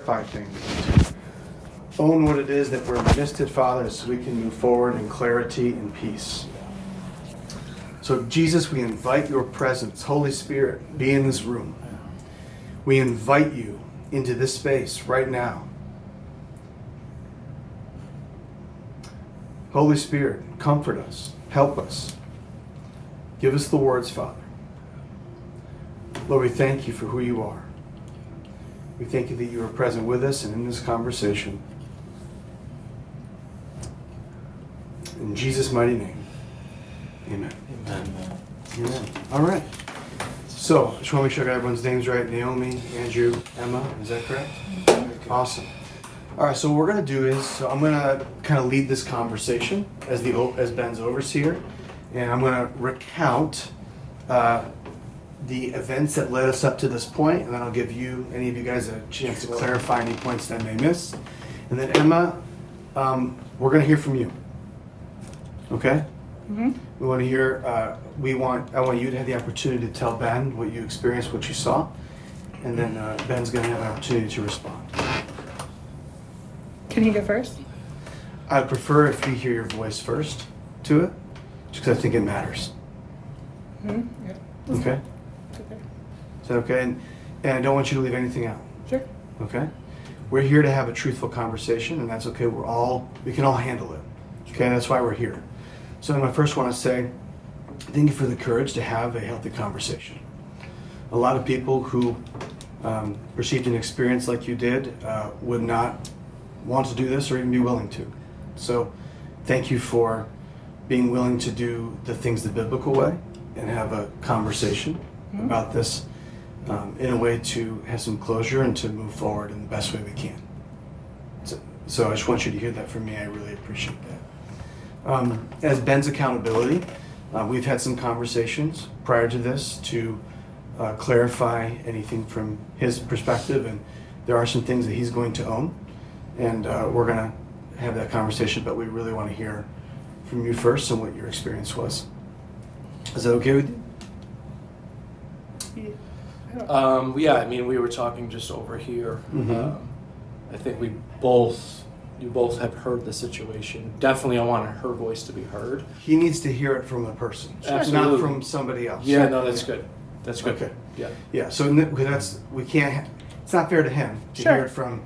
5 things. Own what it is that we're missed it, Father, so we can move forward in clarity and peace. So, Jesus, we invite your presence. Holy Spirit, be in this room. We invite you into this space right now. Holy Spirit, comfort us. Help us. Give us the words, Father. Lord, we thank you for who you are. We thank you that you are present with us and in this conversation. In Jesus' mighty name, amen. Amen. Amen. All right. So, I just want to make sure I got everyone's names right. Naomi, Andrew, Emma, is that correct? Awesome. All right, so what we're going to do is, so I'm going to kind of lead this conversation as Ben's overseer, and I'm going to recount the events that led us up to this point, and then I'll give you, any of you guys, a chance to clarify any points that I may miss. And then Emma, we're going to hear from you. Okay? Mm-hmm. We want to hear, I want you to have the opportunity to tell Ben what you experienced, what you saw, and then Ben's going to have an opportunity to respond. Can you go first? I'd prefer if we hear your voice first to it, just because I think it matters. Mm-hmm. Yeah. Okay? Okay. Is that okay? And I don't want you to leave anything out. Sure. Okay? We're here to have a truthful conversation, and that's okay. We can all handle it. Okay? That's why we're here. So I first want to say thank you for the courage to have a healthy conversation. A lot of people who received an experience like you did would not want to do this or even be willing to. So thank you for being willing to do the things the biblical way and have a conversation about this in a way to have some closure and to move forward in the best way we can. So I just want you to hear that from me. I really appreciate that. As Ben's accountability, we've had some conversations prior to this to clarify anything from his perspective, and there are some things that he's going to own, and we're going to have that conversation, but we really want to hear from you first and what your experience was. Is that okay with you? Yeah, I mean, we were talking just over here. Mhm. I think you both have heard the situation. Definitely, I want her voice to be heard. He needs to hear it from a person, Absolutely. not from somebody else. Yeah, no, that's good. That's good. Okay. Yeah. Yeah, so it's not fair to him to Sure. hear it from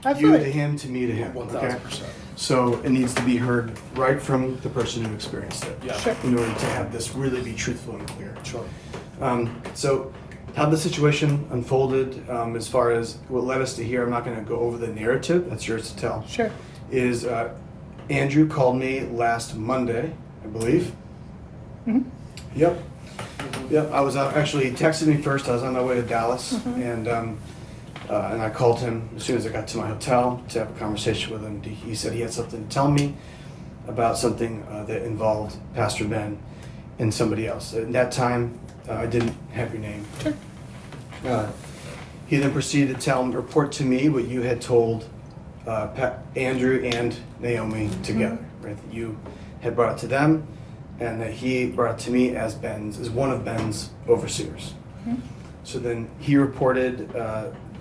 Absolutely. you to him to me to him. 1,000%. So it needs to be heard right from the person who experienced it. Yeah. Sure. In order to have this really be truthful and clear. Sure. So how the situation unfolded, as far as what led us to here, I'm not going to go over the narrative. That's yours to tell. Sure. Is Andrew called me last Monday, I believe. Mm-hmm. Yep. Yep. I was actually, he texted me first. I was on my way to Dallas, and I called him as soon as I got to my hotel to have a conversation with him. He said he had something to tell me about something that involved Pastor Ben and somebody else. At that time, I didn't have your name. Sure. He then proceeded to report to me what you had told Andrew and Naomi together, right? That you had brought it to them, and that he brought it to me as one of Ben's overseers. Mm-hmm. So then he reported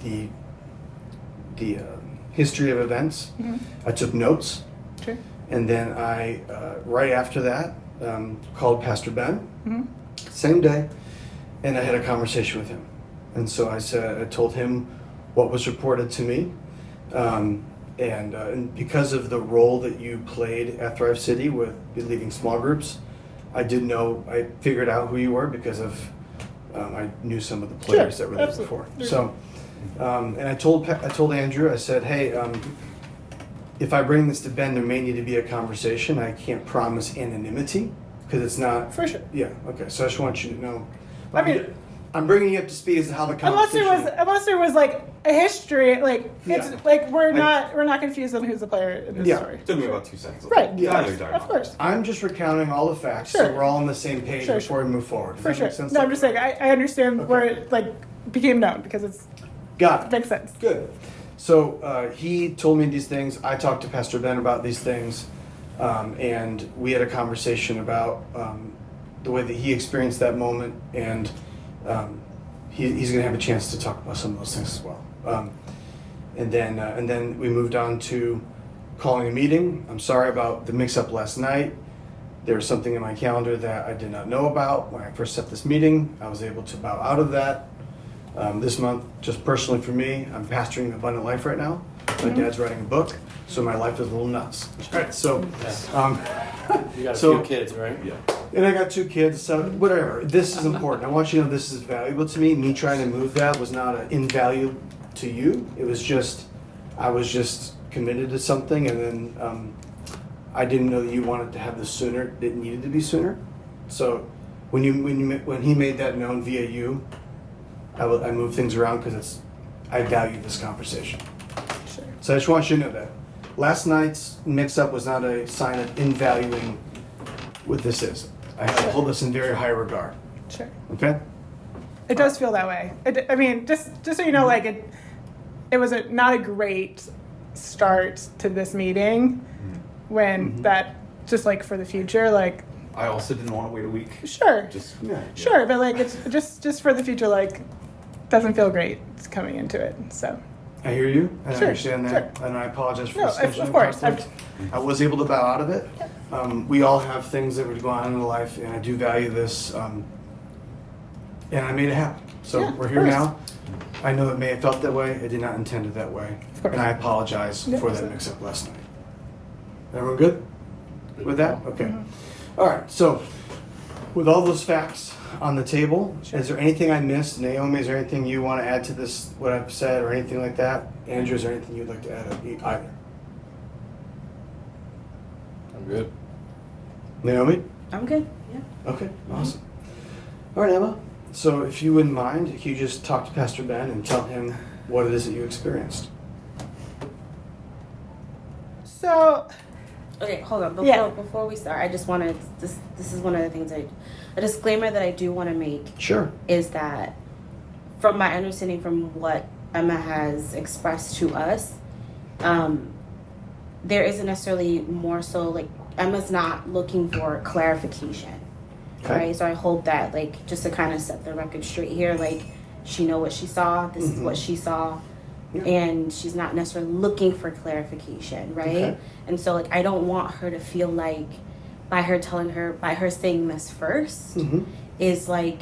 the history of events. Mm-hmm. I took notes, Sure. and then I right after that called Pastor Ben, Mm-hmm. same day, and I had a conversation with him. And so I told him what was reported to me, and because of the role that you played at Thrive City with leading small groups, I figured out who you were because of I knew some of the players Sure, that were there absolutely. before. So, and I told Andrew, I said, hey, if I bring this to Ben, there may need to be a conversation. I can't promise anonymity because it's not. For sure. Yeah. Okay. So I just want you to know. I mean, I'm bringing you up to speed as to how the unless conversation. there was like a history, like it's Yeah. like we're not confused on who's the player in this Yeah. story. Took me about 2 seconds. Right. Yeah, I know Of what you're talking about. course. I'm just recounting all the facts, Sure. so we're all on the same page Sure, before sure. we move forward. Does For that sure. make sense? No, I'm just saying I understand where it like became known because it Got it. makes sense. Good. So he told me these things. I talked to Pastor Ben about these things, and we had a conversation about the way that he experienced that moment, and he's going to have a chance to talk about some of those things as well. and then we moved on to calling a meeting. I'm sorry about the mix-up last night. There was something in my calendar that I did not know about when I first set this meeting. I was able to bow out of that. This month, just personally for me, I'm pastoring an abundant life right now. My dad's writing a book, so my life is a little nuts. All right, so You got a So- few kids, right? Yeah. and I got 2 kids, so whatever. This is important. I want you to know this is valuable to me. Me trying to move that was not an invalue to you. It was just, I was just committed to something, and then I didn't know that you wanted to have this sooner. It needed to be sooner. So when he made that known via you, I moved things around because I value this conversation. Sure. So I just want you to know that. Last night's mix-up was not a sign of invaluing what this is. I hold this in very high regard. Sure. Okay? It does feel that way. I mean, just so you know, like it was not a great start to this meeting when that, just like for the future, like, I also didn't want to wait a week. sure, Yeah. sure, but like it's just for the future, like, doesn't feel great coming into it. So I hear you, and Sure, I understand that, and I apologize for No, the of scheduling course. conflict. I was able to bow out of it. We all have things that would go on in life, and I do value this, and I made it happen. So Yeah, we're of here course. now. I know it may have felt that way. I did not intend it that way, course. and I apologize Yeah, for that absolutely. mix-up last night. Everyone good with that? Okay. Mm-hmm. All right. So with all those facts on the table, is there anything I missed? Naomi, is there anything you want to add to this, what I've said, or anything like that? Andrew, is there anything you'd like to add either? I'm good. Naomi? I'm good. Yeah. Okay, awesome. All right, Emma. So if you wouldn't mind, can you just talk to Pastor Ben and tell him what it is that you experienced? so Okay, hold on. Yeah. Before we start, I just wanted this is one of the things a disclaimer that I do want to make Sure. is that from my understanding from what Emma has expressed to us, there isn't necessarily more so like Emma's not looking for clarification. Okay. Right? So I hope that like just to kind of set the record straight here, like she know what she saw, this is what she saw. Yeah. And she's not necessarily looking for clarification, right? Okay. And so like I don't want her to feel like by her saying this first Mm-hmm. is like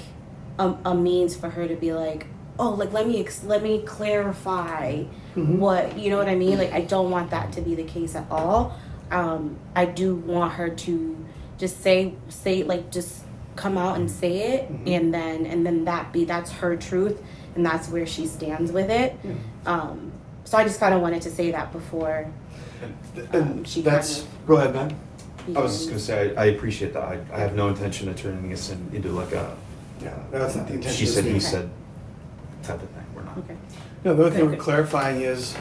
a means for her to be like, oh, like let me clarify what, you know what I mean? Like I don't want that to be the case at all. I do want her to just say like just come out and say it, and then that's her truth, and that's where she stands with it. So I just kind of wanted to say that before And she that's, kind go ahead, Ben. I was just going to say, I appreciate that. I have no intention of turning this into like a Yeah, that's not the intention. she of said, this he meeting. said type of thing. We're not. Okay. No, the only thing Okay. we're clarifying is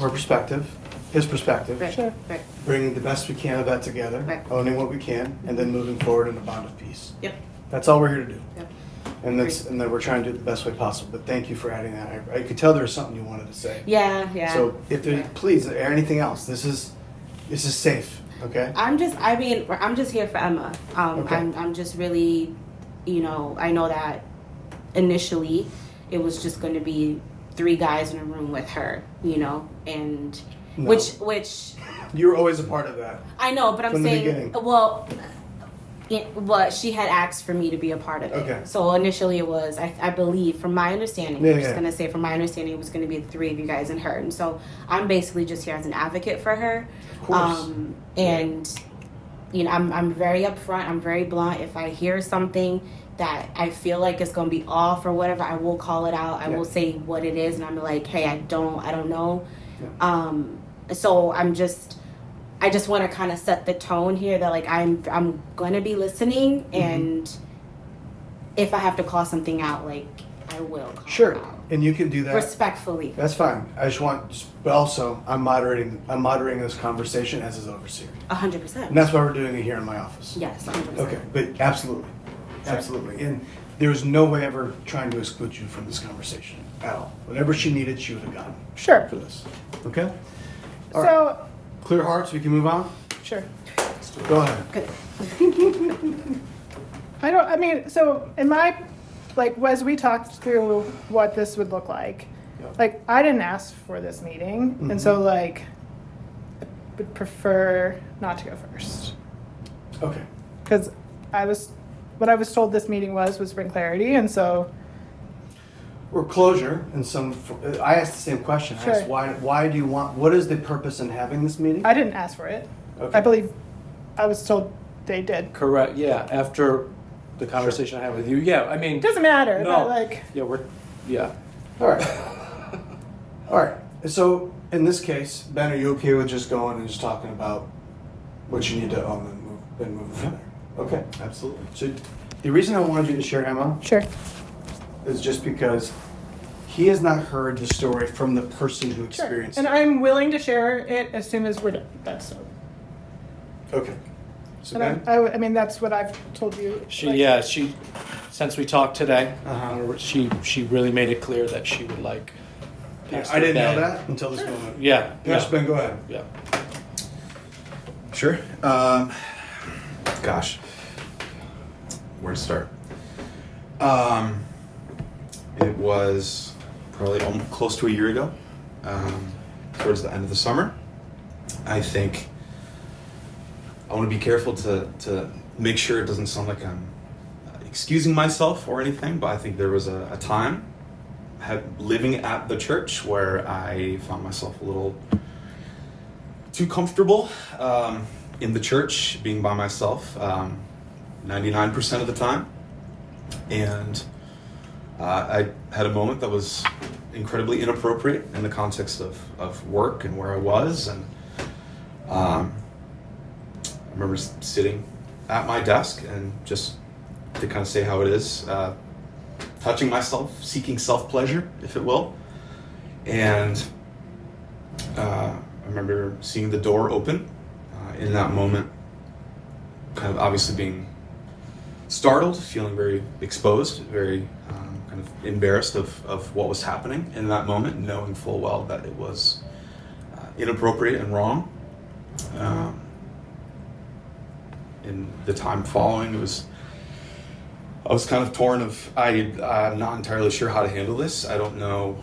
her perspective, his perspective, Right. Sure. Right. bringing the best we can of that together, Right. owning what we can, and then moving forward in a bond of peace. Yep. That's all we're here to do. Yep. And then we're trying to do it the best way possible. But thank you for adding that. I could tell there was something you wanted to say. Yeah. Yeah. So if there, please, or anything else, this is safe. Okay. I'm just here for Emma. Okay. I'm just really, I know that initially it was just going to be 3 guys in a room with her, and No. which You were always a part of that. I know, but I'm From the saying, beginning. well, she had asked for me to be a part of it. Okay. So initially it was, I believe, from my understanding, Yeah, I'm just yeah. going to say from my understanding, it was going to be the 3 of you guys and her. And so I'm basically just here as an advocate for her. Of course. And, I'm very upfront. I'm very blunt. If I hear something that I feel like it's going to be off or whatever, I will call it out. I Yeah. will say what it is. And I'm like, hey, I don't know. Yeah. So I just want to kind of set the tone here that like I'm going to be listening, and if I have to call something out, like I will call Sure. it out. And you can do that. Respectfully. That's fine. I just want, but also I'm moderating this conversation as his overseer, 100%. and that's why we're doing it here in my office. Yes, 100%. Okay, but absolutely, absolutely, and there's no way ever trying to exclude you from this conversation at all. Whatever she needed, she would have gotten sure. for this. Okay. All right. So Clear hearts. We can move on. sure. Go ahead. So in my, like, as we talked through what this would look like, like I didn't ask for this meeting, and so like I would prefer not to go first Okay. because what I was told this meeting was bring clarity, and so Or closure, and I asked the same question. I Sure. asked, why do you want, what is the purpose in having this meeting? I didn't ask for it. Okay. I believe I was told they did. Correct. Yeah. After the conversation I had with you. Yeah. I mean. It doesn't matter, No. but like Yeah. Yeah. All right. All right. So in this case, Ben, are you okay with just going and just talking about what you need to own and move from there? Okay. Absolutely. So the reason I wanted you to share, Emma, sure. is just because he has not heard the story from the person who Sure. experienced And it. I'm willing to share it as soon as we're done. That's so. Okay. So And Ben? I mean, that's what I've told you. She since we talked today, Uh-huh. she really made it clear that she would like. I didn't know Ben. that until this moment. Yeah. Pastor Yeah. Ben, go ahead. Yeah. Sure. Gosh, where to start? It was probably close to a year ago, towards the end of the summer. I think I want to be careful to make sure it doesn't sound like I'm excusing myself or anything, but I think there was a time living at the church where I found myself a little too comfortable in the church, being by myself 99% of the time. And I had a moment that was incredibly inappropriate in the context of work and where I was. And I remember sitting at my desk and just to kind of say how it is, touching myself, seeking self-pleasure, if it will. And I remember seeing the door open in that moment, kind of obviously being startled, feeling very exposed, very kind of embarrassed of what was happening in that moment, knowing full well that it was inappropriate and wrong. In the time following, I was kind of torn I'm not entirely sure how to handle this. I don't know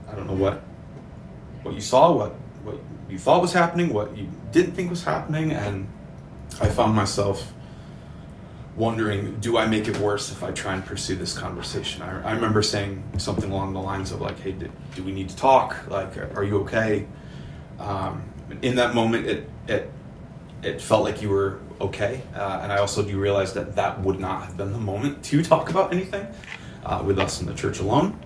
what you saw, what you thought was happening, what you didn't think was happening, and I found myself wondering, do I make it worse if I try and pursue this conversation? I remember saying something along the lines of like, hey, do we need to talk? Like, are you okay? In that moment, it felt like you were okay. And I also do realize that would not have been the moment to talk about anything with us in the church alone.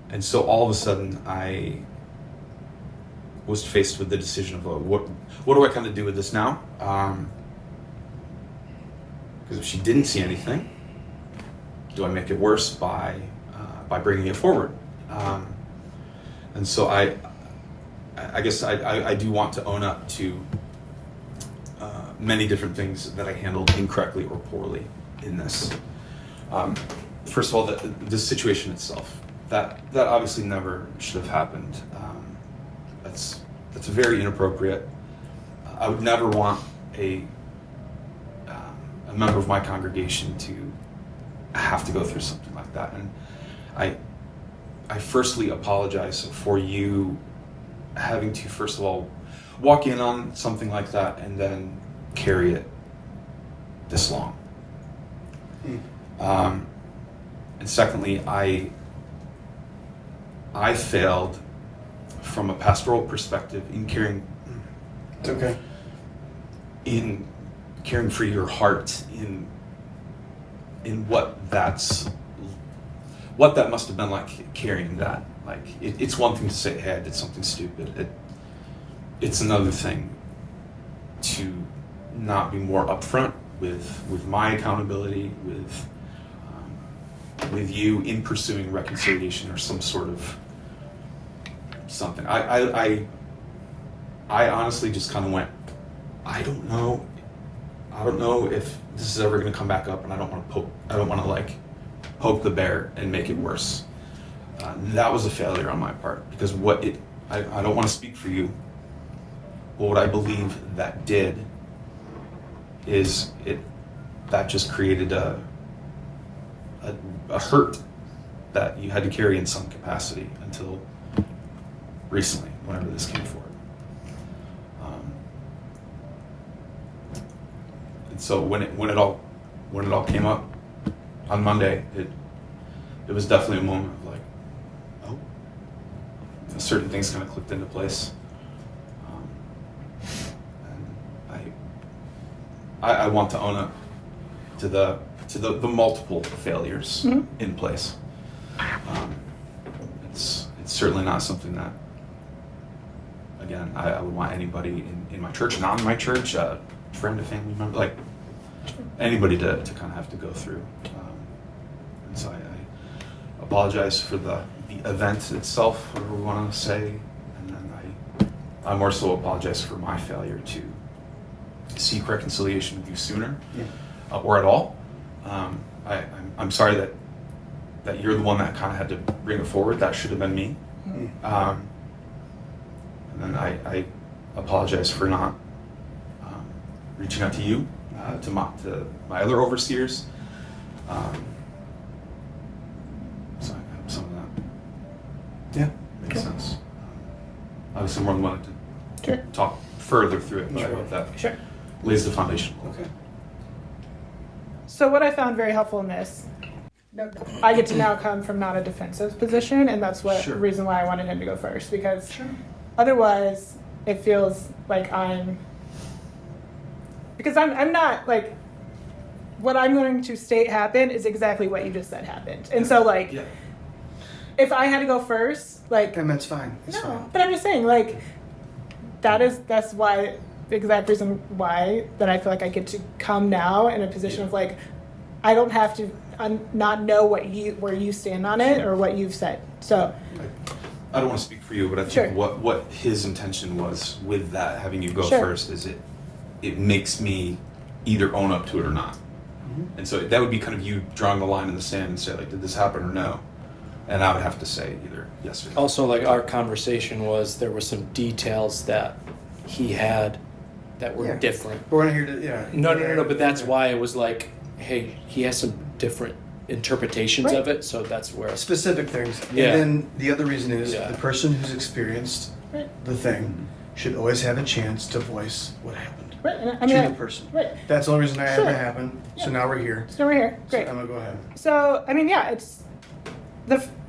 And so all of a sudden, I was faced with the decision of what do I kind of do with this now? Because if she didn't see anything, do I make it worse by bringing it forward? And so I guess I do want to own up to many different things that I handled incorrectly or poorly in this. First of all, this situation itself, that obviously never should have happened. That's very inappropriate. I would never want a member of my congregation to have to go through something like that. And I firstly apologize for you having to, first of all, walk in on something like that and then carry it this long. And secondly, I failed from a pastoral perspective in caring. It's okay. In caring for your heart, in what that must have been like, carrying that. Like, it's one thing to say, hey, I did something stupid. It's another thing to not be more upfront with my accountability, with you in pursuing reconciliation or some sort of something. I honestly just kind of went, I don't know if this is ever going to come back up, and I don't want to like poke the bear and make it worse. That was a failure on my part, because I don't want to speak for you, but what I believe that did is that just created a a hurt that you had to carry in some capacity until recently, whenever this came forward. And so when it all came up on Monday, it was definitely a moment of like, oh, certain things kind of clicked into place. And I want to own up to the multiple failures in place. It's certainly not something that, again, I would want anybody in my church, not in my church, friend, a family member, like anybody to kind of have to go through. And so I apologize for the event itself, whatever we want to say, and then I more so apologize for my failure to seek reconciliation with you sooner, or at all. I'm sorry that you're the one that kind of had to bring it forward. That should have been me. And then I apologize for not reaching out to you, to my other overseers. So some of that makes sense. Obviously, more than willing to talk further through it, but I hope that lays the foundation. Okay. So what I found very helpful in this, I get to now come from not a defensive position, and that's the reason why I wanted him to go first, because otherwise it feels like I'm not, like, what I'm going to state happened is exactly what you just said happened. And so, like, if I had to go first, like... And that's fine. That's fine. But I'm just saying, like, that's why, the exact reason why that I feel like I get to come now in a position of, like, I don't have to not know where you stand on it or what you've said. So... I don't want to speak for you, but I think what his intention was with that, having you go first, is it makes me either own up to it or not. And so that would be kind of you drawing the line in the sand and say, like, did this happen or no? And I would have to say either yes or no. Also, like, our conversation was there were some details that he had that were different. We're not here to, No, but that's why it was like, hey, he has some different interpretations of it, so that's where... Specific things. Yeah. And then the other reason is the person who's experienced the thing should always have a chance to voice what happened. Right, and To the person. Right. That's the only reason that ever happened. So now we're here. So we're here. Great. So Emma, go ahead. So, I mean, it's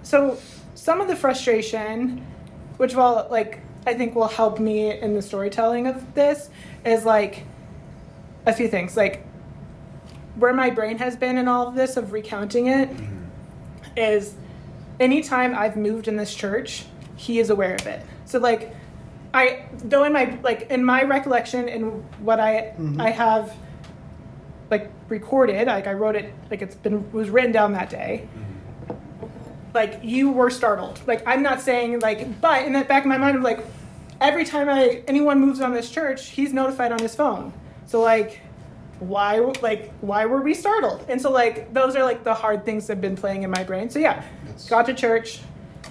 so some of the frustration, which will, like, I think will help me in the storytelling of this, is like a few things. Like, where my brain has been in all of this of recounting it is anytime I've moved in this church, he is aware of it. So, like, in my recollection and what I have, like, recorded, like, I wrote it, like, it was written down that day. Like, you were startled. Like, I'm not saying, like, but in the back of my mind, I'm like, every time anyone moves on this church, he's notified on his phone. So, like, why were we startled? And so, like, those are, like, the hard things that have been playing in my brain. So got to church.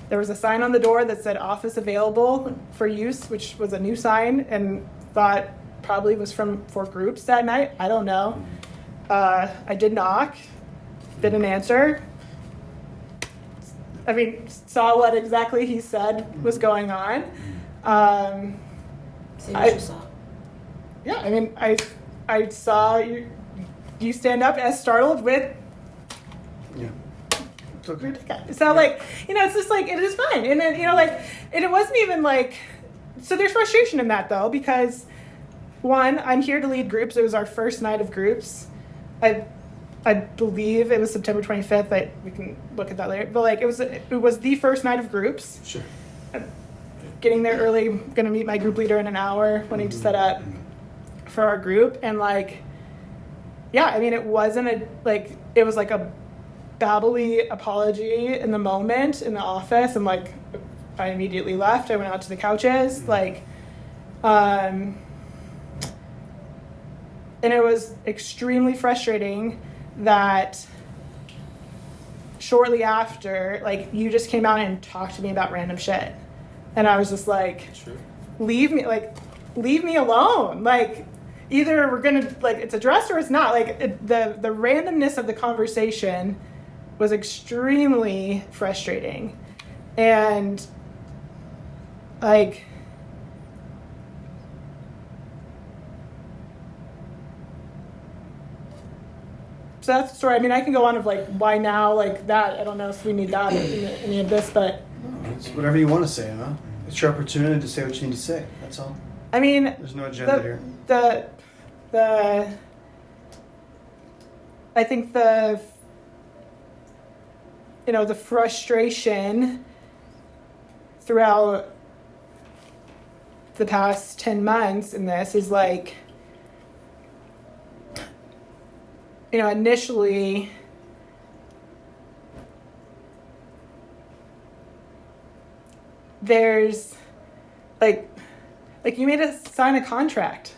There was a sign on the door that said office available for use, which was a new sign, and thought probably was for groups that night. I don't know. I did knock, didn't answer. I mean, saw what exactly he said was going on. See what you saw. Yeah, I mean, I saw you stand up as startled with. Yeah. It's okay. So, like, it's just like, it is fine. And then, like, and it wasn't even like, so there's frustration in that, though, because one, I'm here to lead groups. It was our first night of groups. I believe it was September 25th. We can look at that later. But, like, it was the first night of groups. Sure. Getting there early, going to meet my group leader in an hour, wanting to set up for our group. And, like, I mean, it wasn't it was like a babbly apology in the moment in the office, and, like, I immediately left. I went out to the couches, and it was extremely frustrating that shortly after, like, you just came out and talked to me about random shit, and I was just like, leave me alone. Like, either we're gonna, like, it's addressed or it's not. Like, the randomness of the conversation was extremely frustrating. And like, so that's the story. I mean, I can go on of like why now, like that. I don't know if we need that in any of this, but It's whatever you want to say, Emma. It's your opportunity to say what you need to say. That's all. I mean, There's no agenda here. I think the frustration throughout the past 10 months in this is like, initially there's like you made us sign a contract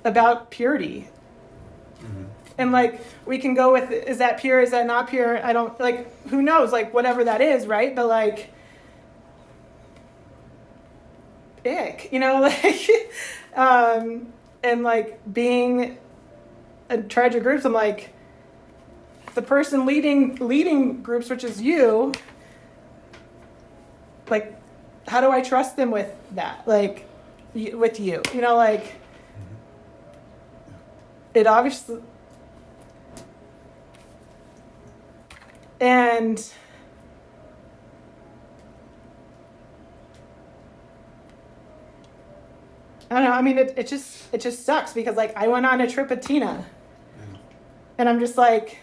about purity. Mm-hmm. And like, we can go with, is that pure? Is that not pure? I don't, like, who knows? Like, whatever that is, right? But like, ick, like, and like being in charge of groups, I'm like, the person leading groups, which is you, like, how do I trust them with that? Like, with you, like, it obviously, and I don't know. I mean, it just sucks because like I went on a trip with Tina, and I'm just like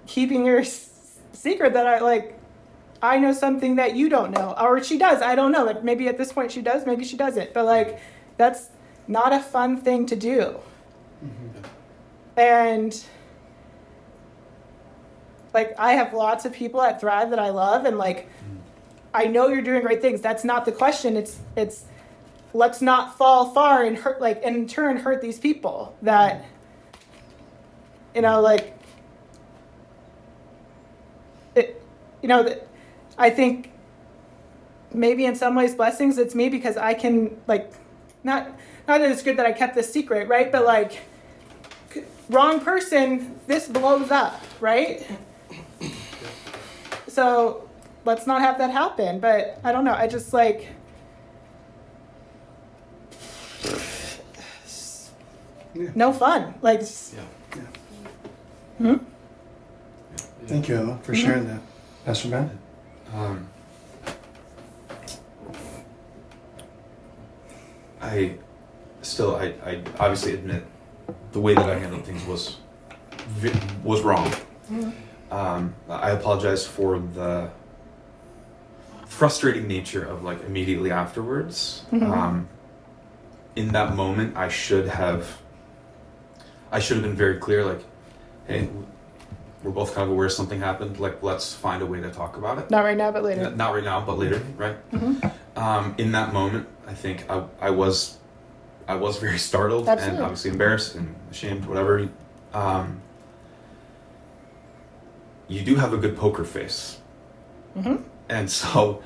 keeping your secret that I know something that you don't know, or she does. I don't know. Like maybe at this point she does, maybe she doesn't. But like that's not a fun thing to do. Mm-hmm. And like I have lots of people at Thrive that I love, and like I know you're doing great things. That's not the question. It's let's not fall far and hurt, like, and in turn hurt these people that, like, it, I think maybe in some ways blessings, it's me because I can, like, not that it's good that I kept this secret, right? But like, wrong person, this blows up, right? So let's not have that happen. But I don't know. I just like, no fun. Like, Yeah. Thank you, Emma, for sharing that. Pastor Ben? I obviously admit the way that I handled things was wrong. I apologize for the frustrating nature of like immediately afterwards. In that moment, I should have been very clear, like, hey, we're both kind of aware something happened, like, let's find a way to talk about it. Not right now, but later. Not right now, but later, right? In that moment, I think I was very startled. Absolutely. And obviously embarrassed and ashamed, whatever. You do have a good poker face. And so,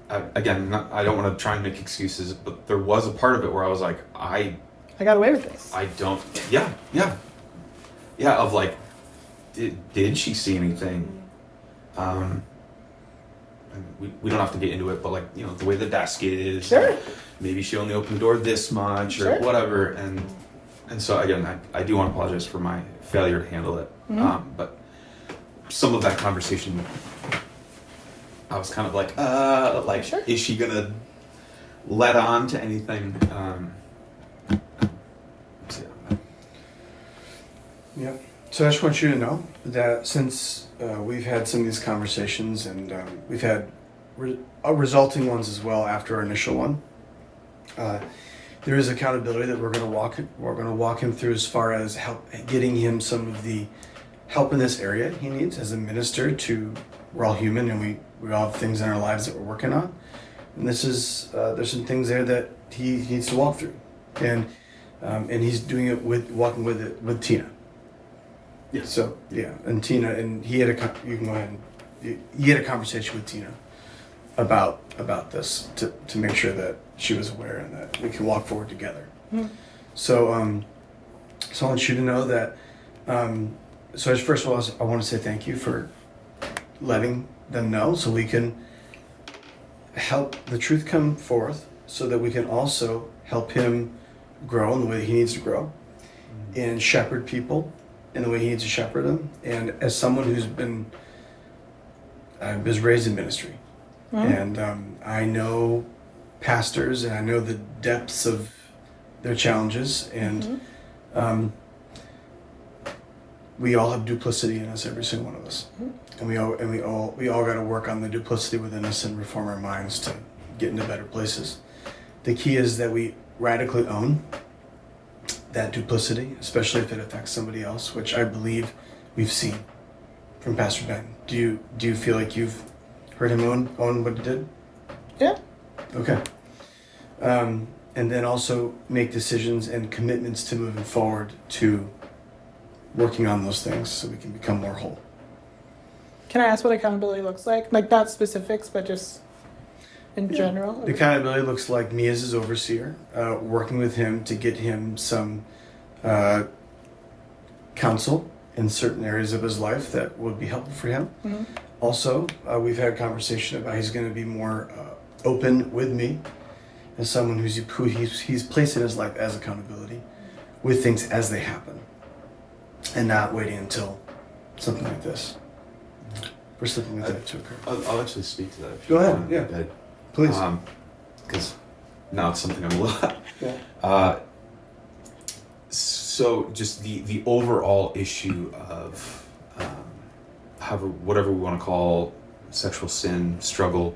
again, I don't want to try and make excuses, but there was a part of it where I was like, I got away with this. I don't. Yeah. Of like, did she see anything? We don't have to get into it, but like, the way the desk is. Sure. Maybe she only opened the door this much, or Sure. whatever. And so again, I do want to apologize for my failure to handle it. But some of that conversation, I was kind of like, Sure. Is she gonna let on to anything? Yeah. So I just want you to know that since we've had some of these conversations and we've had resulting ones as well after our initial one, there is accountability that we're going to walk him through as far as getting him some of the help in this area he needs as a minister. We're all human and we all have things in our lives that we're working on, and this is there's some things there that he needs to walk through, and he's doing it walking with it with Tina. Yeah. So yeah, and Tina, and he had you can go ahead and he had a conversation with Tina about this to make sure that she was aware and that we can walk forward together. So I want you to know that so first of all, I want to say thank you for letting them know, so we can help the truth come forth, so that we can also help him grow in the way he needs to grow, and shepherd people in the way he needs to shepherd them. And as someone who's been, I was raised in ministry, and I know pastors, and I know the depths of their challenges, and we all have duplicity in us, every single one of us, and we all got to work on the duplicity within us and reform our minds to get into better places. The key is that we radically own that duplicity, especially if it affects somebody else, which I believe we've seen from Pastor Ben. Do you feel like you've heard him own what he did? Yeah. Okay. And then also make decisions and commitments to moving forward to working on those things so we can become more whole. Can I ask what accountability looks like? Like, not specifics, but just in general? The accountability looks like me as his overseer, working with him to get him some counsel in certain areas of his life that would be helpful for him. Also, we've had a conversation about he's going to be more open with me as someone who he's placed in his life as accountability with things as they happen, and not waiting until something like this for something like that to occur. I'll actually speak to that. If Go you ahead, want. yeah. Please. Because now it's something I'm a little. Yeah. So just the overall issue of whatever we want to call sexual sin, struggle,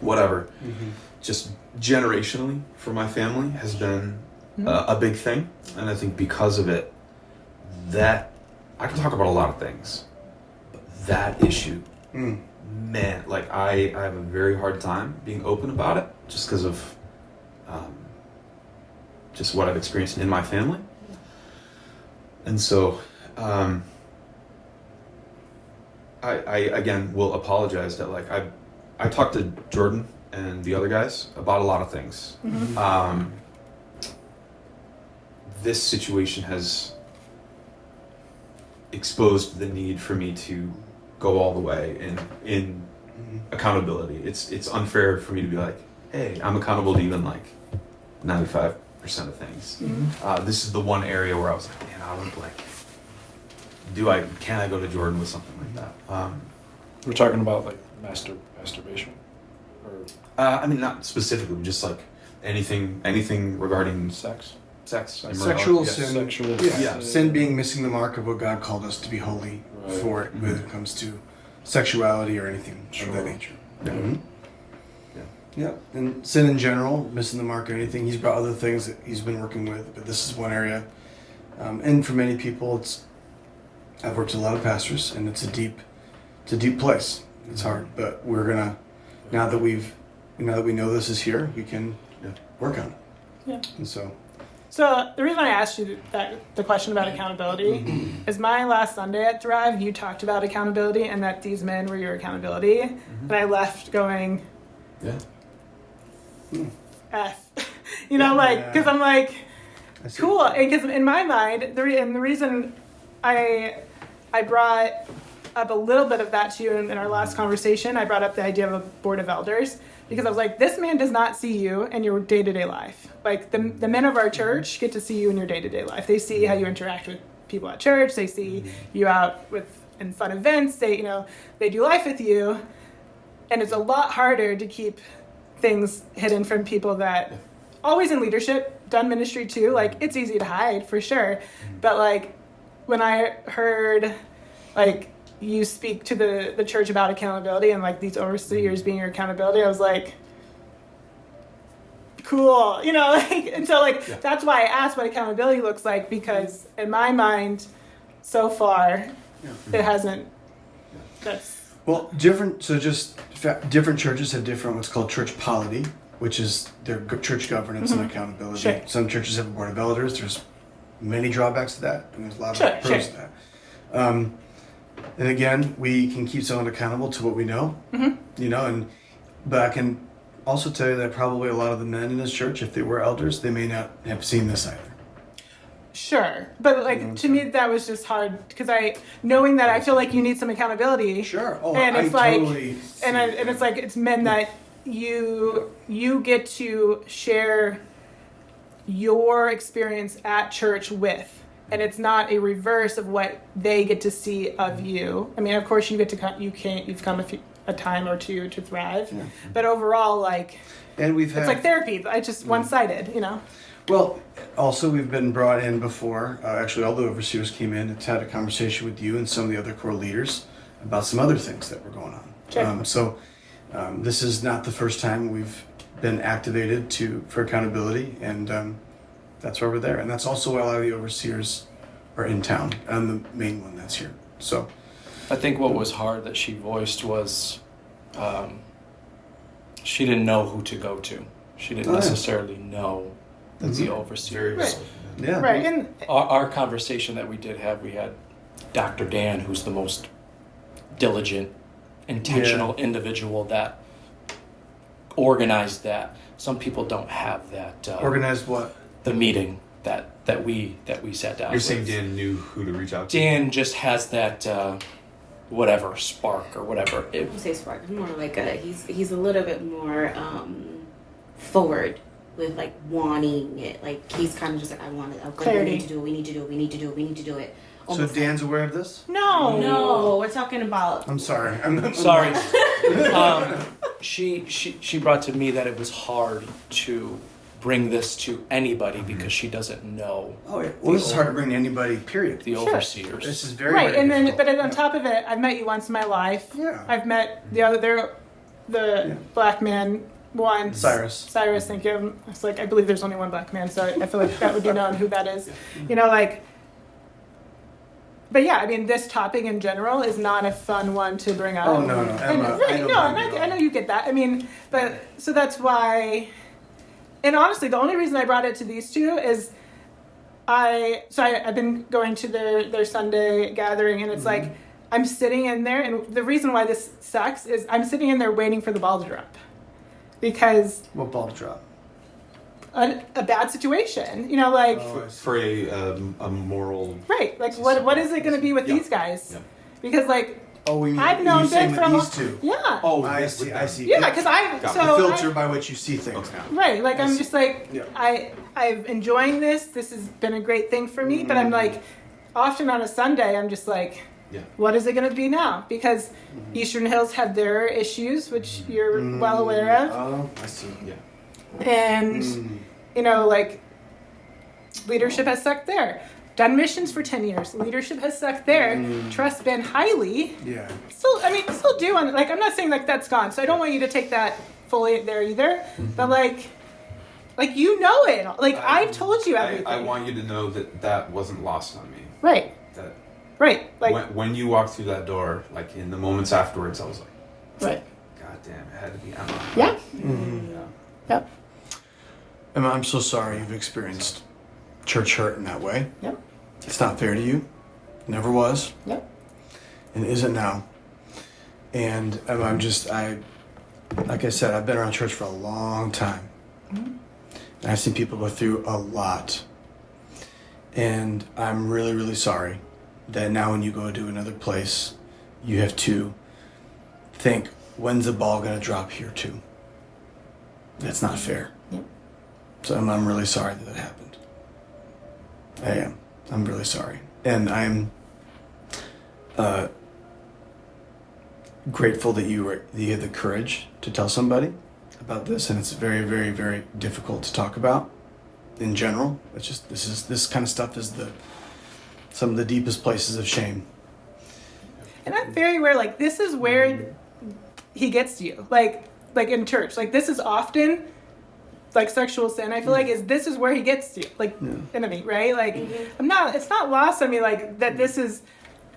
whatever, just generationally for my family has been a big thing, and I think because of it, that I can talk about a lot of things, but that issue, man, like I have a very hard time being open about it, just because of just what I've experienced in my family. And so I again will apologize that like I talked to Jordan and the other guys about a lot of things. This situation has exposed the need for me to go all the way in accountability. It's unfair for me to be like, hey, I'm accountable to even like 95% of things. This is the one area where I was like, man, I would like, can I go to Jordan with something like that? We're talking about like masturbation, or I mean, not specifically, just like anything regarding sex. Sexual Yes. sin. Sexual Yeah, sin being missing the mark of what God called us to be holy for it when it comes to sexuality or anything of that nature. Yeah, and sin in general, missing the mark or anything. He's brought other things that he's been working with, but this is one area. And for many people, I've worked with a lot of pastors, and it's a deep place. It's hard, but we're gonna now that we know this is here, we can work on it. Yeah. And so the reason I asked you the question about accountability is my last Sunday at Thrive, you talked about accountability and that these men were your accountability. And I left going, F. Because I'm like, cool. Because in my mind, the reason I brought up a little bit of that to you in our last conversation, I brought up the idea of a board of elders. Because I was like, this man does not see you in your day-to-day life. Like, the men of our church get to see you in your day-to-day life. They see how you interact with people at church. They see you out in fun events. They do life with you. And it's a lot harder to keep things hidden from people that always in leadership, done ministry too. Like, it's easy to hide for sure. But like, when I heard like you speak to the church about accountability and like these overseers being your accountability, I was like, cool, and so like that's why I asked what accountability looks like, because in my mind so far it hasn't. That's well different. So different churches have different what's called church polity, which is their church governance and accountability. Sure. Some churches have a board of elders. There's many drawbacks to that, and there's a lot of pros to that. And again, we can keep someone accountable to what we know, but I can also tell you that probably a lot of the men in this church, if they were elders, they may not have seen this either. Sure, but like to me that was just hard because knowing that I feel like you need some accountability. Sure. Oh, and it's I like, totally see and it's like it's meant that you get to share your experience at church with, and it's not a reverse of what they get to see of you. I mean, of course, you get to come. You've come a time or two to thrive, but overall, like, And we've had it's like therapy. I just one-sided, you know. Well, also we've been brought in before. Actually, all the overseers came in and had a conversation with you and some of the other core leaders about some other things that were going on. Sure. This is not the first time we've been activated for accountability, and that's why we're there. And that's also why a lot of the overseers are in town. I'm the main one that's here. So I think what was hard that she voiced was she didn't know who to go to. She didn't necessarily know that the overseer. Right. yeah, Right, and Our conversation that we did have, we had Dr. Dan, who's the most diligent, intentional individual that organized that. Some people don't have that. Organized what? The meeting that we sat down. You're saying with. Dan knew who to reach out to? Dan just has that whatever spark or whatever. I would say spark. More like he's a little bit more forward with like wanting it. Like he's kind of just like I want it. Clarity. We need to do it. We need to do it. We need to do it. We need to do it. So Almost Dan's aware of this? no, we're talking about. I'm sorry. I'm Sorry. She brought to me that it was hard to bring this to anybody because she doesn't know Oh, yeah. Well, this is hard to bring to anybody, period. the Sure. overseers. This is very, right, very and then difficult. but on top of it, I've met you once in my life. Yeah. I've met the black man once. Cyrus. Thank you. It's like I believe there's only one black man, so I feel like that would be known who that is. You know, like. But yeah, I mean, this topic in general is not a fun one to bring up. Oh, no, And, Emma, right, I don't no, mind and at I know all. you get that. I mean, but so that's why. And honestly, the only reason I brought it to these two is, I've been going to their Sunday gathering, and it's like I'm sitting in there, and the reason why this sucks is I'm sitting in there waiting for the ball to drop, because What ball to drop? a bad situation, you know, like. Oh, I see. For a moral. Right, like what is it going to be with Yeah. these guys? Yeah. Because like Oh, we mean I've known you saying Ben that from these two. yeah, Oh, I yes, see. with I them. see. yeah, because I Got so The filter I- by which you see things Okay. now. right, like I I'm see. just like Yeah. I'm enjoying this. This has been a great thing for me, but I'm like often on a Sunday I'm just like. Yeah. What is it going to be now? Because Eastern Hills have their issues, which you're well aware of, Oh, I see. Yeah. and you know, like leadership has sucked there. Done missions for 10 years. Leadership has sucked there. Trust Ben highly. Yeah. Still do on like I'm not saying like that's gone. So I don't want you to take that fully there either. But like you know it. Like I've told you everything. I want you to know that wasn't lost on me. Right. That Right. Like when you walked through that door, like in the moments afterwards, I was like, right. God damn, it had to be Emma. Yeah. Yeah. Yep. Emma, I'm so sorry you've experienced church hurt in that way. Yep. It's not fair to you. Never was. Yep. And isn't now. And Emma, like I said, I've been around church for a long time. And I've seen people go through a lot. And I'm really, really sorry that now when you go to another place, you have to think, when's the ball going to drop here too? That's not fair. Yep. So I'm really sorry that happened. I am. I'm really sorry. And I'm grateful that you had the courage to tell somebody about this, and it's very, very, very difficult to talk about in general. It's just this kind of stuff is some of the deepest places of shame. And I'm very aware, like, this is where he gets to you. Like in church. Like, this is often, like, sexual sin, I feel like, this is where he gets to you. Like, enemy, right? Like, it's not lost on me, like, that this is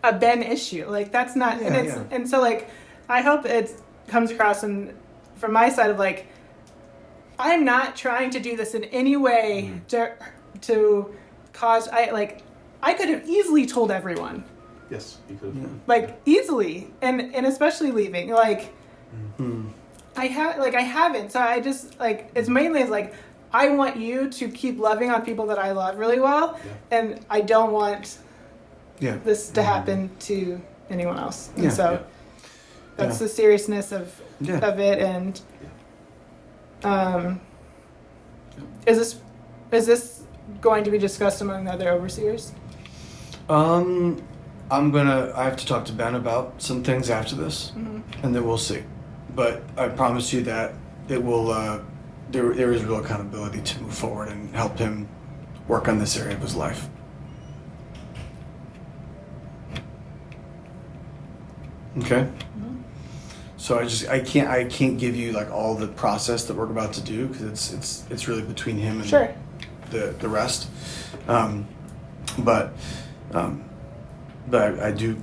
a Ben issue. Like, that's not, and so, like, I hope it comes across from my side of, like, I'm not trying to do this in any way to cause, I could have easily told everyone. Yes, you could have. Like easily, and especially leaving. Like I haven't. So I just like it's mainly as like I want you to keep loving on people that I love really well, and I don't want Yeah. this to happen to anyone else. And Yeah. so that's Yeah. the seriousness of Yeah. it. And is this going to be discussed among the other overseers? I have to talk to Ben about some things after this, and then we'll see. But I promise you that it will, there is real accountability to move forward and help him work on this area of his life. Okay? So I can't give you like all the process that we're about to do, because it's really between him and Sure. the rest. But I do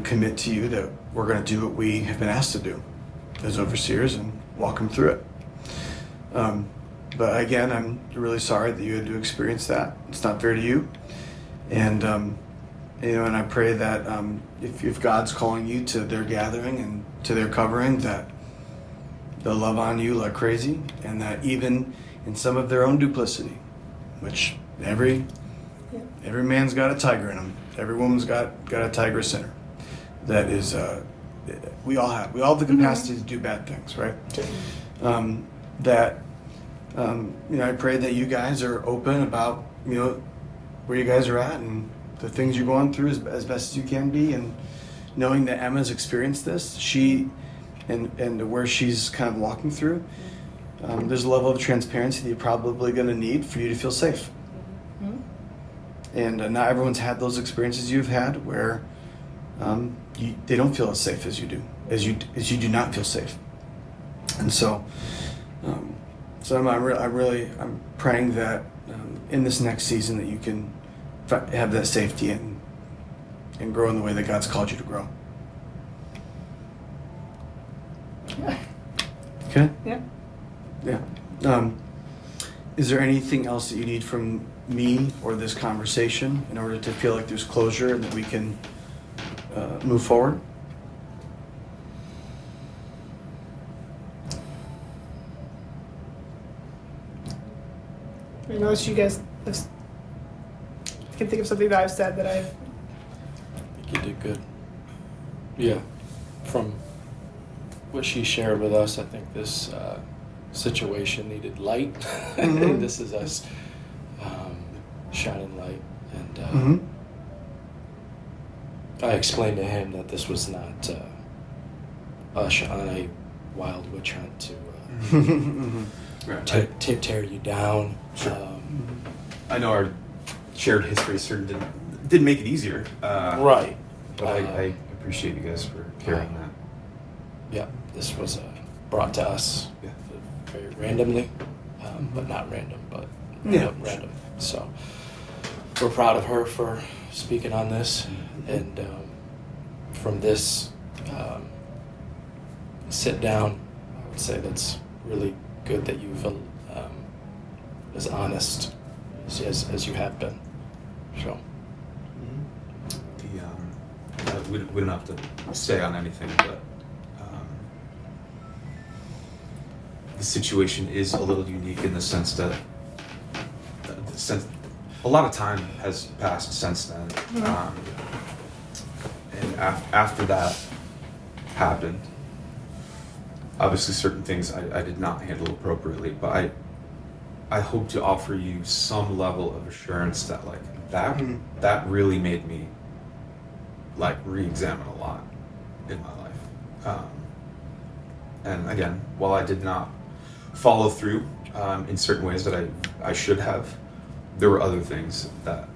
commit to you that we're going to do what we have been asked to do as overseers and walk him through it. But again, I'm really sorry that you had to experience that. It's not fair to you, and and I pray that if God's calling you to their gathering and to their covering, that they'll love on you like crazy, and that even in some of their own duplicity, which every man's got a tiger in him, every woman's got a tigress in her. That is, we all have the capacity to do bad things, right? I pray that you guys are open about where you guys are at and the things you're going through as best as you can be, and knowing that Emma's experienced this, and where she's kind of walking through, there's a level of transparency that you're probably going to need for you to feel safe. And not everyone's had those experiences you've had where they don't feel as safe as you do, as you do not feel safe. And so, I'm praying that in this next season that you can have that safety and grow in the way that God's called you to grow. Yeah. Okay? Yeah. Yeah. Is there anything else that you need from me or this conversation in order to feel like there's closure and that we can move forward? I know you guys have, I can think of something that I've said that I've. I think you did good. Yeah. From what she shared with us, I think this situation needed light. This is us shining light. And I explained to him that this was not us on a wild witch hunt to tear you down. Sure. I know our shared history certainly didn't make it easier. Right. But I appreciate you guys for carrying that. Yeah, this was brought to us very randomly, but not random, but random. So we're proud of her for speaking on this, and from this sit down, I would say that's really good that you've as honest as you have been. So we don't have to say on anything, but the situation is a little unique in the sense that a lot of time has passed since then, and after that happened, obviously certain things I did not handle appropriately, but I hope to offer you some level of assurance that that really made me re-examine a lot in my life. And again, while I did not follow through in certain ways that I should have, there were other things that,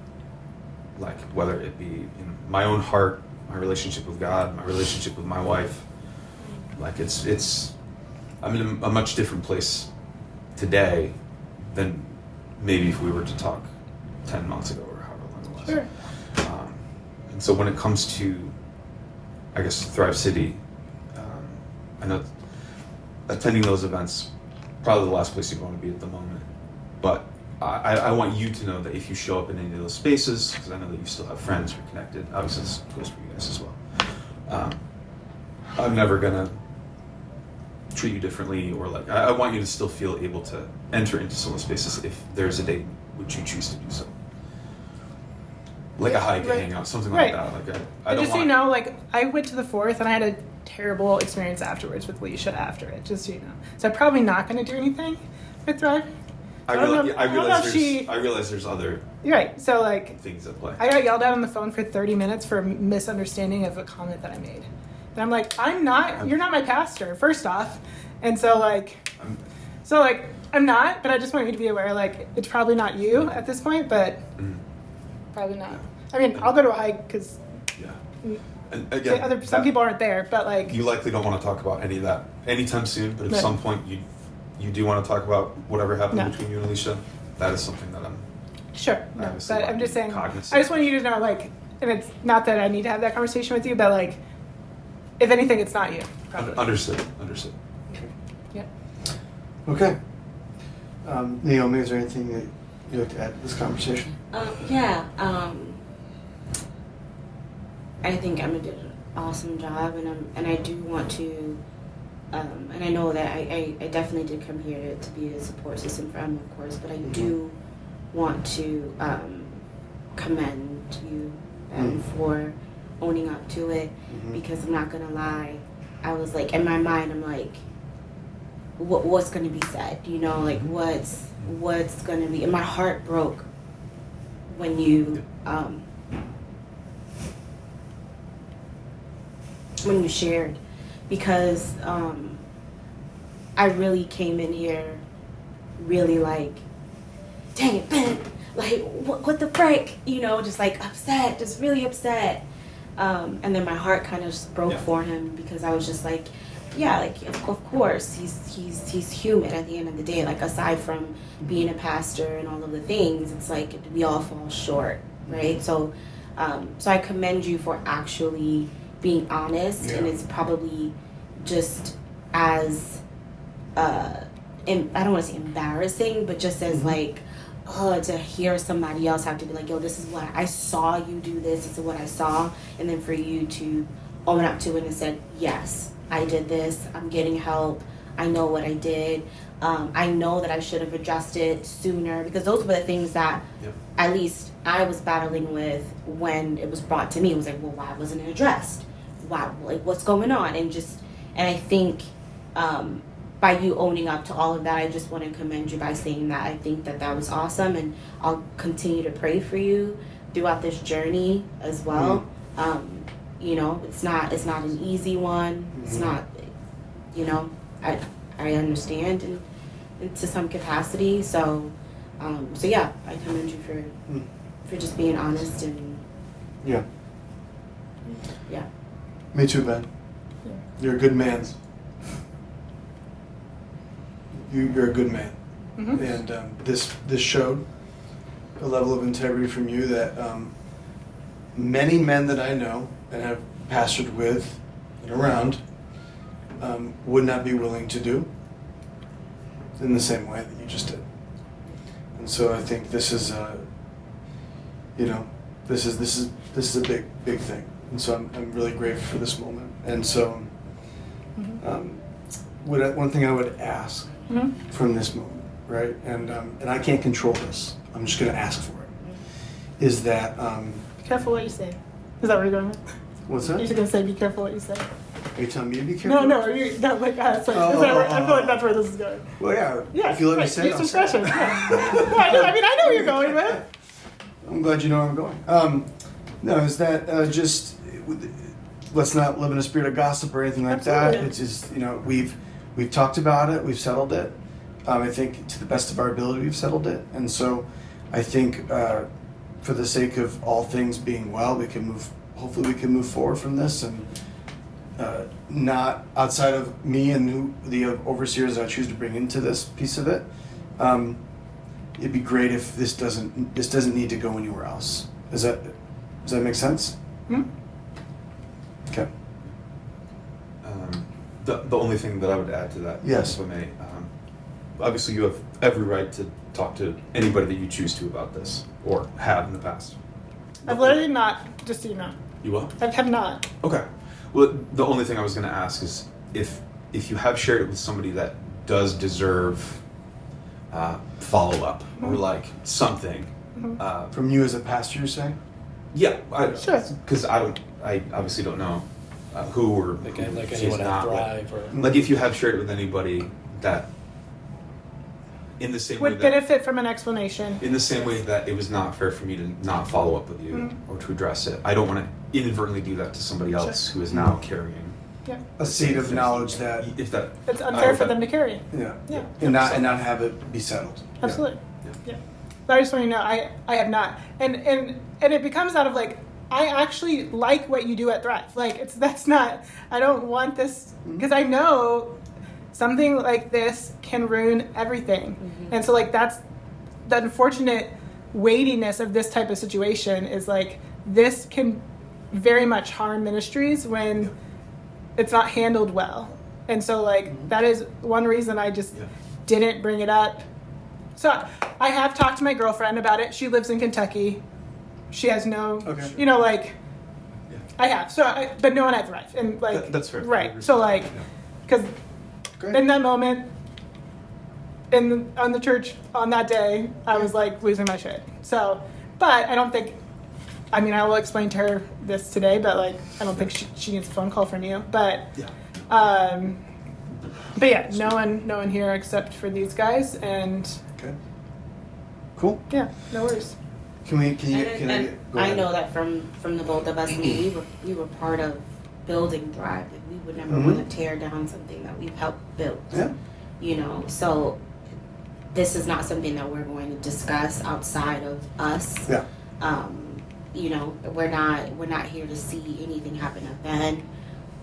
whether it be in my own heart, my relationship with God, my relationship with my wife, I'm in a much different place today than maybe if we were to talk 10 months ago or however long it was. Sure. And so when it comes to, I guess, Thrive City, I know attending those events, probably the last place you want to be at the moment. But I want you to know that if you show up in any of those spaces, because I know that you still have friends, you're connected, obviously this goes for you guys as well. I'm never gonna treat you differently, or like I want you to still feel able to enter into some of the spaces if there's a date which you choose to do so. Like a hike, a Right. hangout, something Right. like that. Like I And don't just so want. you know, like I went to the 4th and I had a terrible experience afterwards with Leisha after it. Just so you know, so I'm probably not going to do anything with Thrive. I don't know- realize, I don't know if she- I realize there's other You're right. So like, things at play. I got yelled at on the phone for 30 minutes for a misunderstanding of a comment that I made, and I'm like, you're not my pastor, first off, and so like, I'm not, but I just want you to be aware, like, it's probably not you at this point, but probably not. I mean, I'll go to a hike because Yeah. And again, some people aren't there, but like, you likely don't want to talk about any of that anytime soon. But if Right. some point you do want to talk about whatever happened No. between you and Alicia, that is something that I'm. sure, no, obviously but want I'm to just be saying, cognizant. I just want you to know, like, and it's not that I need to have that conversation with you, but like, if anything, it's not you. Probably. Understood. Yeah. Okay. Naomi, is there anything that you'd like to add to this conversation? Yeah. I think Emma did an awesome job, and I do want to, and I know that I definitely did come here to be a support system for Emma, of course, but I do want to commend you for owning up to it, because I'm not gonna lie, I was like, in my mind, I'm like, what's gonna be said, you know, like what's gonna be, and my heart broke when you shared, because I really came in here really like, dang it, Ben, like what the frick, you know, just like upset, just really upset, and then my heart kind of just broke for him, because I was just like, yeah, like of course he's human at the end of the day, like aside from being a pastor and all of the things, it's like we all fall short, right? So I commend you for actually being honest, and it's probably just as I don't want to say embarrassing, but just as like, to hear somebody else have to be like, yo, this is what I saw you do, this is what I saw, and then for you to own up to it and said, yes, I did this, I'm getting help, I know what I did, I know that I should have addressed it sooner, because those were the things that at least I was battling with when it was brought to me. It was like, well, why wasn't it addressed? Why, like, what's going on? And I think by you owning up to all of that, I just want to commend you by saying that. I think that was awesome, and I'll continue to pray for you throughout this journey as well. You know, it's not an easy one. It's not, you know, I understand and to some capacity. So yeah, I commend you for just being honest and Yeah. yeah. Me too, Ben. You're a good man. You're a good man. And this showed a level of integrity from you that many men that I know and have pastored with and around would not be willing to do in the same way that you just did. And so I think this is this is a big thing. And so I'm really grateful for this moment. And so one thing I would ask from this moment, right? And I can't control this. I'm just going to ask for it. Is that Be careful what you say. Is that where you're going with? what's You're that? just gonna say, be careful what you say. Are you telling me to be careful? No, like that's like, I feel like that's where this is going. Well, yeah. Yeah, If you let me right, say it, use I'll say it. discretion. Yeah. I know where you're going with. I'm glad you know where I'm going. No, is that just let's not live in a spirit of gossip or anything like that. Absolutely. It's just we've talked about it, we've settled it. I think to the best of our ability, we've settled it, and so I think for the sake of all things being well, we can move. Hopefully, we can move forward from this, and not outside of me and the overseers I choose to bring into this piece of it. It'd be great if this doesn't need to go anywhere else. Does that make sense? Okay. The only thing that I would add to that, Yes. if I may, obviously you have every right to talk to anybody that you choose to about this, or have in the past. I've literally not, just so you know. You will? I have not. Okay. Well, the only thing I was going to ask is if if you have shared it with somebody that does deserve follow-up or like something. From you as a pastor, you're saying? Yeah, Sure. Because I obviously don't know who or Like who she's anyone at not with. Thrive or Like if you have shared it with anybody that, in the same way Would that, benefit from an explanation. in the same way that it was not fair for me to not follow up with you or to address it, I don't want to inadvertently do that to somebody else who is now carrying. Yeah. A seed of knowledge that, If that, It's unfair for them to carry. yeah, Yeah. and not have it be settled. Absolutely. Yeah. Yeah. But I just want you to know I have not. And it becomes out of like, I actually like what you do at Thrive. Like that's not, I don't want this, because I know something like this can ruin everything. And so like that's the unfortunate weightiness of this type of situation is like, this can very much harm ministries when it's not handled well. And so like, that is one reason I just didn't bring it up. So I have talked to my girlfriend about it. She lives in Kentucky. She has no, Okay. you know, like, I have. So, but no one at Thrive. And like, that's fair. right. So like, because Great. in that moment, on the church on that day, I was like losing my shit. So, but I don't think, I mean, I will explain to her this today, but like, I don't think she needs a phone call from you. But, but yeah, no one here except for these guys, and Okay. Cool. yeah, no worries. Can I And go I ahead. know that from the both of us, I mean, we were part of building Thrive, and we would never Mhm. want to tear down something that we've helped build. Yeah. You know, so this is not something that we're going to discuss outside of us. Yeah. You know, we're not here to see anything happen at Ben,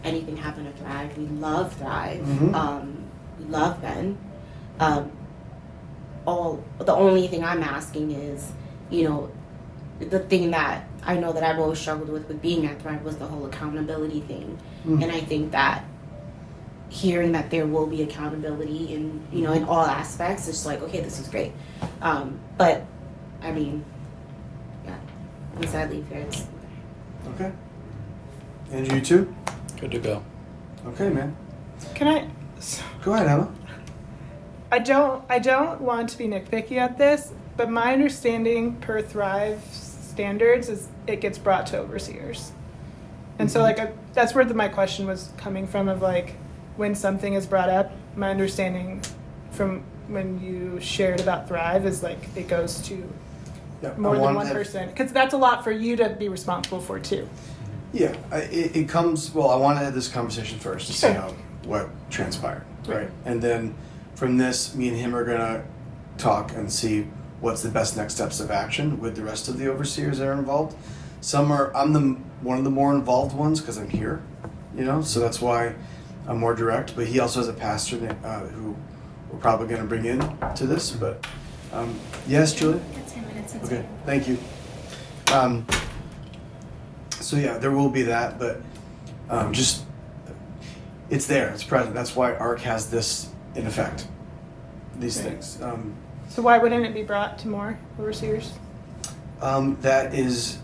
anything happen at Thrive. We love Thrive. Mhm. We love Ben. The only thing I'm asking is, you know, the thing that I know that I've always struggled with being at Thrive was the whole accountability thing. Mm. And I think that hearing that there will be accountability in, you know, in all aspects, it's like, okay, this is great. But I mean, yeah, once I leave here, it's Okay. And you too? good to go. Okay, man. Can I? Go ahead, Emma. I don't want to be nitpicky at this, but my understanding per Thrive standards is it gets brought to overseers. And so like that's where my question was coming from of like when something is brought up, my understanding from when you shared about Thrive is like it goes to Yeah. more than one person, because that's a lot for you to be responsible for too. Yeah. It comes. Well, I want to have this conversation first to see Sure. what transpired, right? And then from this, me and him are gonna talk and see what's the best next steps of action with the rest of the overseers that are involved. I'm one of the more involved ones because I'm here, you know. So that's why I'm more direct. But he also has a pastor who we're probably going to bring in to this. But yes, Julie. 10 minutes into Okay, thank you. So yeah, there will be that, but just it's there, it's present. That's why ARC has this in effect. These Right. things. So why wouldn't it be brought to more overseers? That is,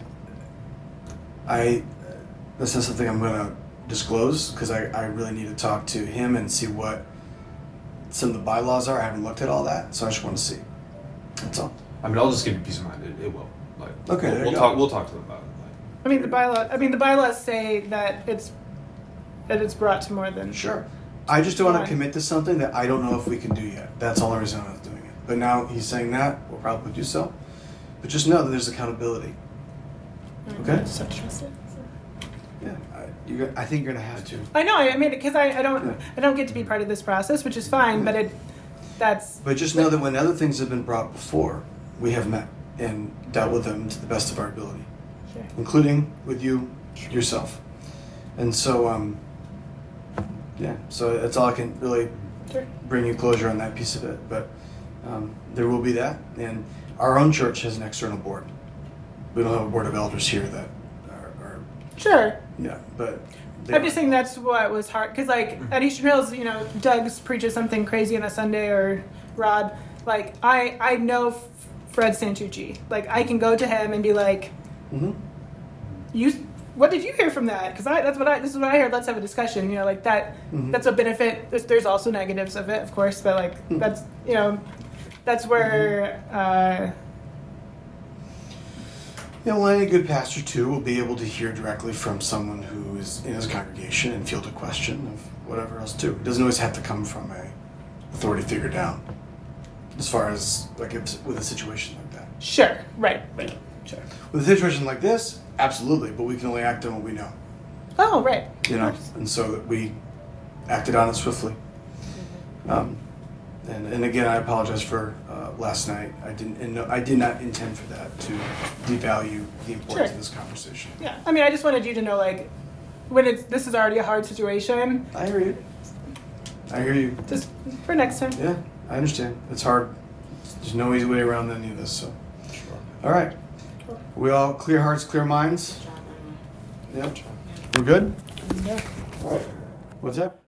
this is something I'm going to disclose because I really need to talk to him and see what some of the bylaws are. I haven't looked at all that, so I just want to see. That's all. I mean, I'll just give you peace of mind. It will. Like, Okay, there you we'll go. talk. We'll talk to them about it. I mean the bylaws say that it's brought to more than Sure. I just don't want Fine. to commit to something that I don't know if we can do yet. That's the only reason I was doing it. But now he's saying that, we'll probably do so. But just know that there's accountability. Okay. I just have to trust it. So. Yeah, I think you're gonna have to. I know. I mean, because I Yeah. don't get to be part of this process, which is fine. But that's But just know that when other things have been brought before, we have met and dealt with them to the best of our ability, sure. including with you yourself. And so, yeah. So that's all I can really Sure. bring you closure on that piece of it. But there will be that, and our own church has an external board. We don't have a board of elders here that are Sure. yeah. But they I'm just saying that's what was hard because like at Eastern Hills, you know, Doug's preaches something crazy on a Sunday or Rod. Like I know Fred Santucci. Like I can go to him and be like, Mhm. you what did you hear from that? Because this is what I heard. Let's have a discussion. You know, like that. That's a benefit. There's also negatives of it, of course, but like that's that's where. Well, any good pastor too will be able to hear directly from someone who is in his congregation and field a question of whatever else too. It doesn't always have to come from a authority figure down. As far as like with a situation like that. Sure. Right. Sure. With a situation like this, absolutely, but we can only act on what we know. Oh, right. You know, and so that we acted on it swiftly. And again, I apologize for last night. I did not intend for that to devalue the importance of this conversation. Yeah. I mean, I just wanted you to know, like, when this is already a hard situation. I hear you. Just for next time. Yeah, I understand. It's hard. There's no easy way around any of this. So, all right. We all clear hearts, clear minds. Yep. We're good. Yeah. All right. What's that?